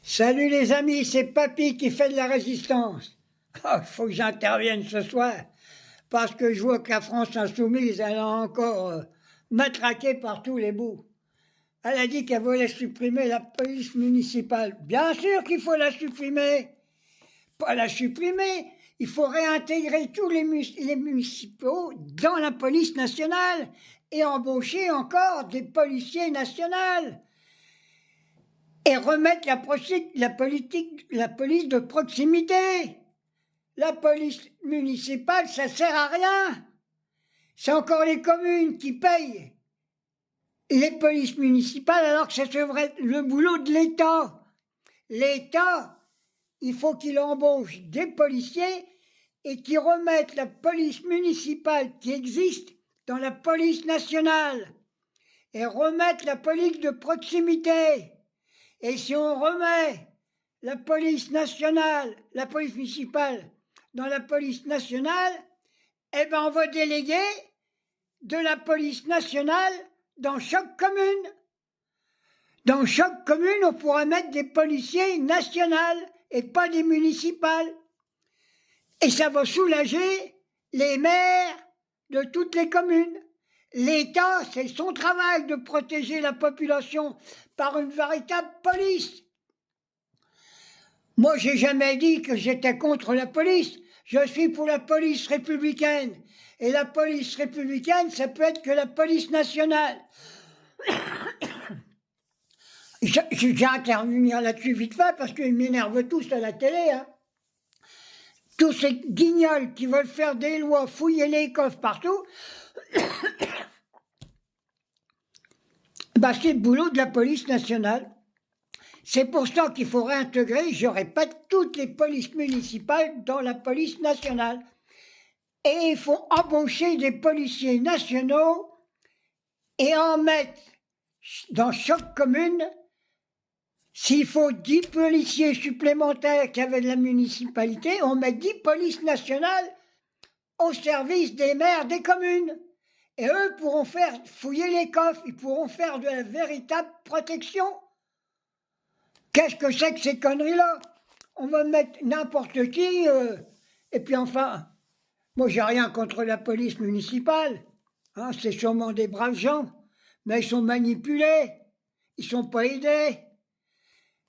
Salut les amis, c'est Papy qui fait de la résistance. Il faut que j'intervienne ce soir, parce que je vois que la France insoumise, elle a encore matraqué par tous les bouts. Elle a dit qu'elle voulait supprimer la police municipale. Bien sûr qu'il faut la supprimer. Pas la supprimer, il faut réintégrer tous les municipaux dans la police nationale et embaucher encore des policiers nationaux. Et remettre la police de proximité. La police municipale, ça sert à rien. C'est encore les communes qui payent les polices municipales alors que ça devrait être le boulot de l'État. L'État, il faut qu'il embauche des policiers et qu'il remette la police municipale qui existe dans la police nationale et remettre la police de proximité. Et si on remet la police nationale, la police municipale dans la police nationale, eh ben on va déléguer de la police nationale dans chaque commune. Dans chaque commune, on pourra mettre des policiers nationaux et pas des municipales. Et ça va soulager les maires de toutes les communes. L'État, c'est son travail de protéger la population par une véritable police. Moi, j'ai jamais dit que j'étais contre la police. Je suis pour la police républicaine. Et la police républicaine, ça peut être que la police nationale. J'ai intervenir là-dessus vite fait parce qu'ils m'énervent tous à la télé. Hein. Tous ces guignols qui veulent faire des lois, fouiller les coffres partout, bah c'est le boulot de la police nationale. C'est pour ça qu'il faut réintégrer, je répète, toutes les polices municipales dans la police nationale. Et il faut embaucher des policiers nationaux et en mettre dans chaque commune, s'il faut 10 policiers supplémentaires qu'avait la municipalité, on met 10 polices nationales au service des maires des communes. Et eux pourront faire fouiller les coffres, ils pourront faire de la véritable protection. Qu'est-ce que c'est que ces conneries-là? On va mettre n'importe qui, et puis enfin, moi j'ai rien contre la police municipale, hein, c'est sûrement des braves gens, mais ils sont manipulés, ils sont pas aidés.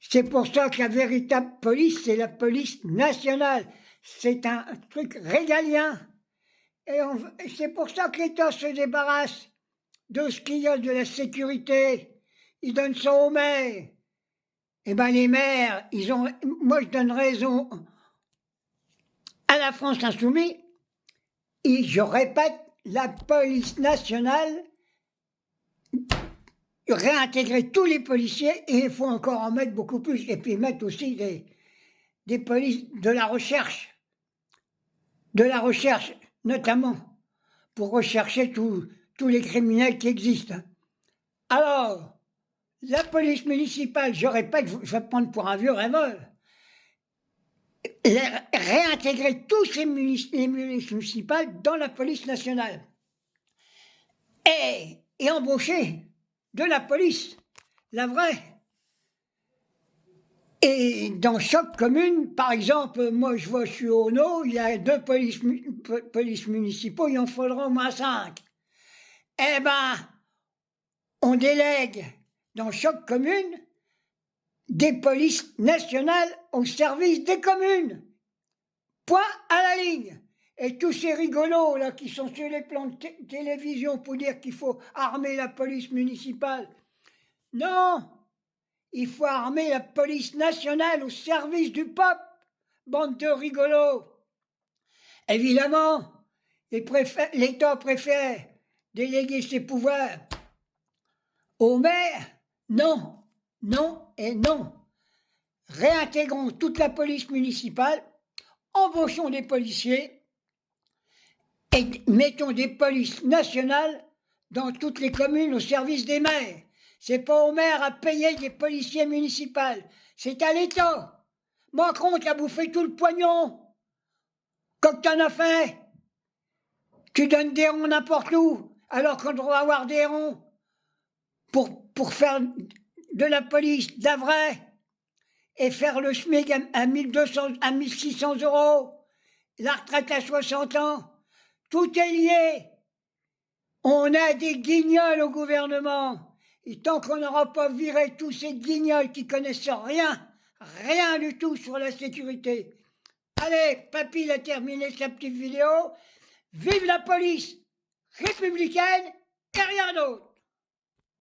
C'est pour ça que la véritable police, c'est la police nationale. C'est un truc régalien. Et c'est pour ça que l'État se débarrasse de ce qu'il y a de la sécurité. Il donne ça aux maires. Eh bien, les maires, moi je donne raison à la France insoumise. Et je répète, la police nationale, réintégrer tous les policiers, et il faut encore en mettre beaucoup plus. Et puis mettre aussi des polices de la recherche. De la recherche, notamment, pour rechercher tous les criminels qui existent. Alors, la police municipale, je répète, je vais prendre pour un vieux rêveur, réintégrer tous les milices municipales dans la police nationale et embaucher de la police, la vraie. Et dans chaque commune, par exemple, moi je suis au Haut, il y a 2 polices municipaux, il en faudra au moins 5. Eh ben, on délègue dans chaque commune des polices nationales au service des communes. Point à la ligne. Et tous ces rigolos là qui sont sur les plans de télévision pour dire qu'il faut armer la police municipale. Non, il faut armer la police nationale au service du peuple. Bande de rigolos. Évidemment, l'État préfère déléguer ses pouvoirs aux maires. Non, non et non. Réintégrons toute la police municipale, embauchons des policiers et mettons des polices nationales dans toutes les communes au service des maires. C'est pas aux maires à payer des policiers municipaux, c'est à l'État. Macron t'a bouffé tout le pognon. Comme t'en as fait. Tu donnes des ronds n'importe où, alors qu'on doit avoir des ronds pour faire de la police, de la vraie. et faire le SMIC à 1200, à 1600 €, la retraite à 60 ans. Tout est lié. On a des guignols au gouvernement. Et tant qu'on n'aura pas viré tous ces guignols qui connaissent rien, rien du tout sur la sécurité. Allez, papy, il a terminé sa petite vidéo. Vive la police républicaine et rien d'autre.